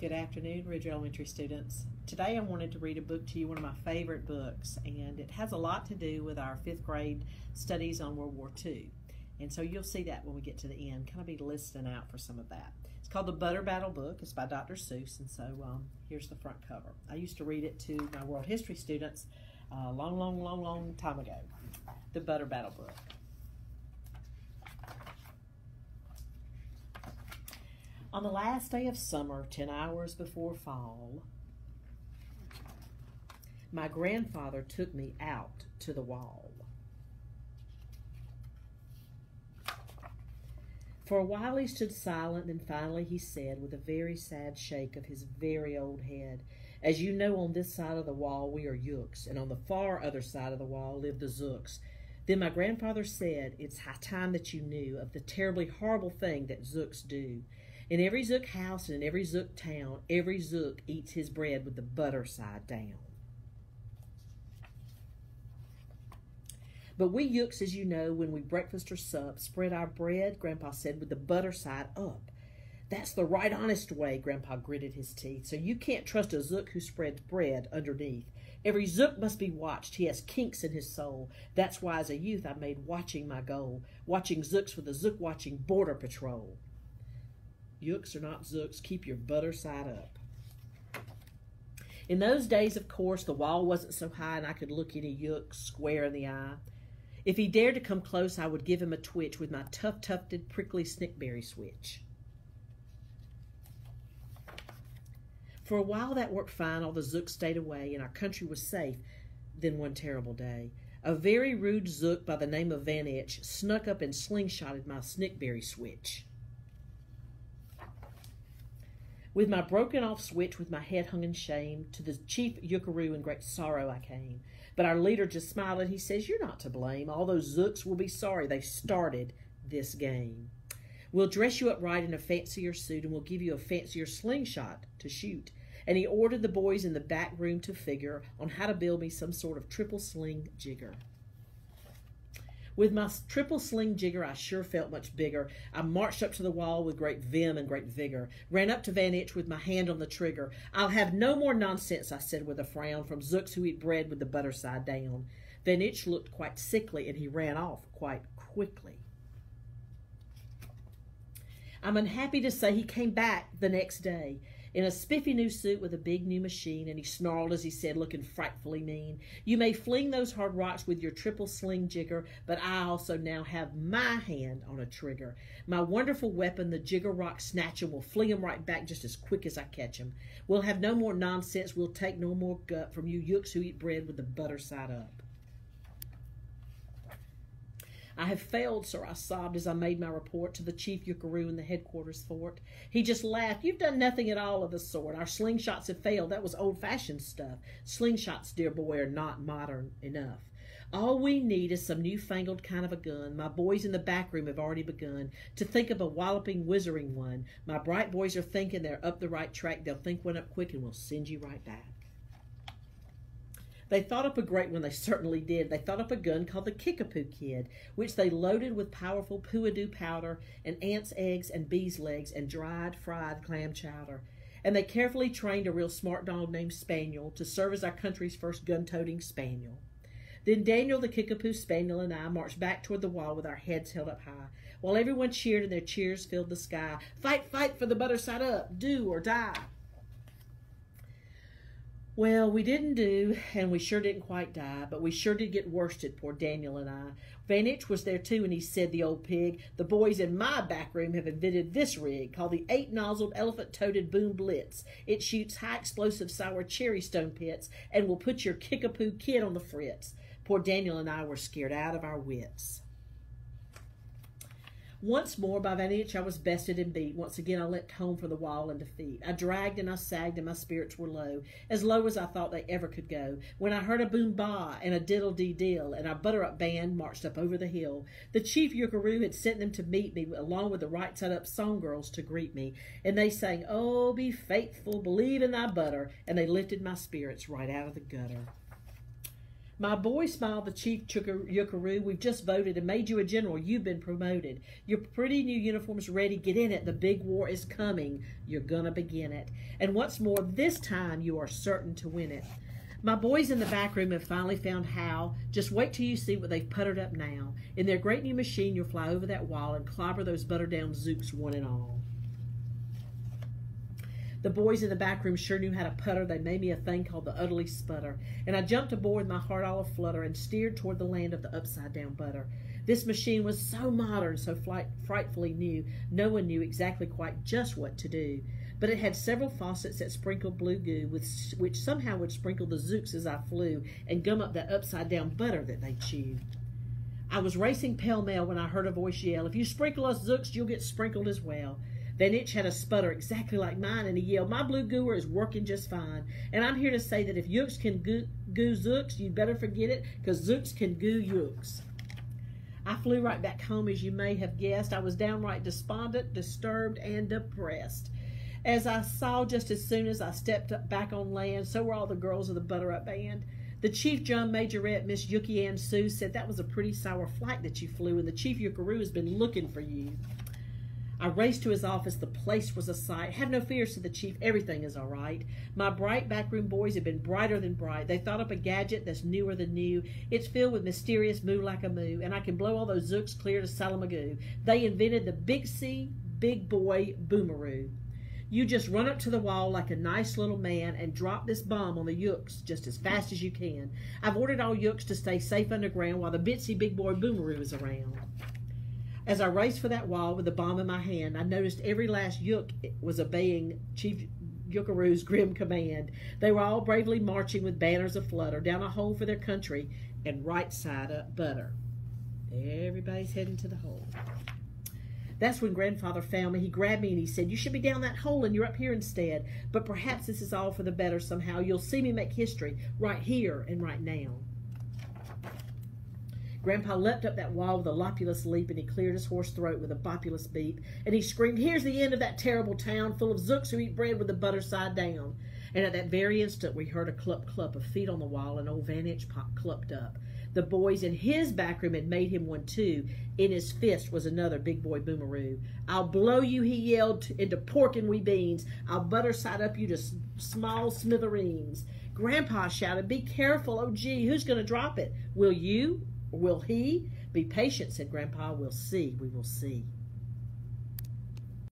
Good afternoon, Ridge Elementary students. Today I wanted to read a book to you, one of my favorite books, and it has a lot to do with our 5th grade studies on World War II. And so you'll see that when we get to the end, kind of be listening out for some of that. It's called The Butter Battle Book. It's by Dr. Seuss, and so here's the front cover. I used to read it to my world history students a long time ago. The Butter Battle Book. On the last day of summer, 10 hours before fall, my grandfather took me out to the wall. For a while he stood silent, then finally he said, with a very sad shake of his very old head, "As you know, on this side of the wall we are Yuks, and on the far other side of the wall live the Zooks." Then my grandfather said, "It's high time that you knew of the terribly horrible thing that Zooks do. In every Zook house and in every Zook town, every Zook eats his bread with the butter side down. But we Yuks, as you know, when we breakfast or sup, spread our bread," Grandpa said, "with the butter side up. That's the right honest way," Grandpa gritted his teeth. "So you can't trust a Zook who spreads bread underneath. Every Zook must be watched. He has kinks in his soul. That's why as a youth I made watching my goal, watching Zooks for the Zook watching border patrol. Yuks are not Zooks. Keep your butter side up." In those days, of course, the wall wasn't so high and I could look any Yuk square in the eye. If he dared to come close, I would give him a twitch with my tough-tufted, prickly snickberry switch. For a while that worked fine. All the Zooks stayed away and our country was safe. Then one terrible day, a very rude Zook by the name of Van Itch snuck up and slingshotted my snickberry switch. With my broken-off switch, with my head hung in shame, to the chief Yukaroo in great sorrow I came. But our leader just smiled and he says, "You're not to blame. All those Zooks will be sorry they started this game. We'll dress you up right in a fancier suit and we'll give you a fancier slingshot to shoot." And he ordered the boys in the back room to figure on how to build me some sort of triple sling jigger. With my triple sling jigger, I sure felt much bigger. I marched up to the wall with great vim and great vigor, ran up to Van Itch with my hand on the trigger. "I'll have no more nonsense," I said with a frown, "from Zooks who eat bread with the butter side down." Van Itch looked quite sickly, and he ran off quite quickly. I'm unhappy to say he came back the next day in a spiffy new suit with a big new machine, and he snarled as he said, looking frightfully mean, "You may fling those hard rocks with your triple sling jigger, but I also now have my hand on a trigger. My wonderful weapon, the jigger rock snatcher, will fling 'em right back just as quick as I catch 'em. We'll have no more nonsense. We'll take no more gut from you Yuks who eat bread with the butter side up." "I have failed, sir," I sobbed as I made my report to the chief Yukaroo in the headquarters fort. He just laughed. "You've done nothing at all of the sort. Our slingshots have failed. That was old-fashioned stuff. Slingshots, dear boy, are not modern enough. All we need is some newfangled kind of a gun. My boys in the back room have already begun to think of a walloping, whizzering one. My bright boys are thinking they're up the right track. They'll think one up quick and we'll send you right back." They thought up a great one, they certainly did. They thought up a gun called the Kickapoo Kid, which they loaded with powerful Pooadoo powder and ants' eggs and bees' legs and dried, fried clam chowder. And they carefully trained a real smart dog named Spaniel to serve as our country's first gun-toting spaniel. Then Daniel the Kickapoo Spaniel and I marched back toward the wall with our heads held up high, while everyone cheered and their cheers filled the sky. "Fight, fight for the butter side up, do or die." Well, we didn't do, and we sure didn't quite die, but we sure did get worsted, poor Daniel and I. Van Itch was there too, and he said, "The old pig, the boys in my back room have invented this rig called the 8-nozzled elephant-toted boom blitz. It shoots high explosive sour cherry stone pits and will put your Kickapoo Kid on the fritz." Poor Daniel and I were scared out of our wits. Once more by Van Itch I was bested and beat. Once again I leapt home from the wall in defeat. I dragged and I sagged and my spirits were low as I thought they ever could go, when I heard a boom-bah and a diddle-dee-dill, and our butter-up band marched up over the hill. The chief Yukaroo had sent them to meet me, along with the right-side-up song girls to greet me, and they sang, "Oh, be faithful, believe in thy butter," and they lifted my spirits right out of the gutter. My boy, smiled the chief Yuckaroo. We've just voted and made you a general. You've been promoted. Your pretty new uniform's ready. Get in it. The big war is coming. You're gonna begin it. And what's more, this time you are certain to win it. My boys in the back room have finally found how. Just wait till you see what they've puttered up now. In their great new machine, you'll fly over that wall and clobber those butter-down Zooks one and all. The boys in the back room sure knew how to putter. They made me a thing called the Utterly Sputter. And I jumped aboard, my heart all aflutter, and steered toward the land of the upside-down butter. This machine was so modern, so frightfully new, no one knew exactly quite just what to do. But it had several faucets that sprinkled blue goo, which somehow would sprinkle the Zooks as I flew and gum up that upside-down butter that they chewed. I was racing pell-mell when I heard a voice yell, "If you sprinkle us Zooks, you'll get sprinkled as well." Van Itch had a sputter exactly like mine, and he yelled, "My blue gooer is working just fine. And I'm here to say that if Yooks can goo Zooks, you'd better forget it, because Zooks can goo Yooks." I flew right back home, as you may have guessed. I was downright despondent, disturbed, and depressed. As I saw just as soon as I stepped back on land, so were all the girls of the Butter Up Band. The Chief Drum Majorette, Miss Yuki Ann Sue, said that was a pretty sour flight that you flew, and the Chief Yuckaroo has been looking for you. I raced to his office. The place was a sight. "Have no fear," said the chief. "Everything is all right." My bright backroom boys have been brighter than bright. They thought up a gadget that's newer than new. It's filled with mysterious moo like a moo, and I can blow all those Zooks clear to Salamagoo. They invented the Big C, Big Boy Boomeroo. You just run up to the wall like a nice little man and drop this bomb on the Yooks just as fast as you can. I've ordered all Yooks to stay safe underground while the Bitsy Big Boy Boomeroo is around. As I raced for that wall with the bomb in my hand, I noticed every last Yook was obeying Chief Yuckaroo's grim command. They were all bravely marching with banners aflutter down a hole for their country and right side up butter. Everybody's heading to the hole. That's when Grandfather found me. He grabbed me and he said, "You should be down that hole and you're up here instead. But perhaps this is all for the better somehow. You'll see me make history right here and right now." Grandpa leapt up that wall with a lopulous leap, and he cleared his hoarse throat with a bopulous beep, and he screamed, "Here's the end of that terrible town, full of Zooks who eat bread with the butter side down." And at that very instant, we heard a clup-clup of feet on the wall, and old Van Itch clumped up. The boys in his back room had made him one, too. In his fist was another Big Boy Boomeroo. "I'll blow you," he yelled, "into pork and wee beans. I'll butter side up you to small smithereens." Grandpa shouted, "Be careful, oh gee, who's going to drop it? Will you? Or will he?" "Be patient," said Grandpa. "We'll see, we will see."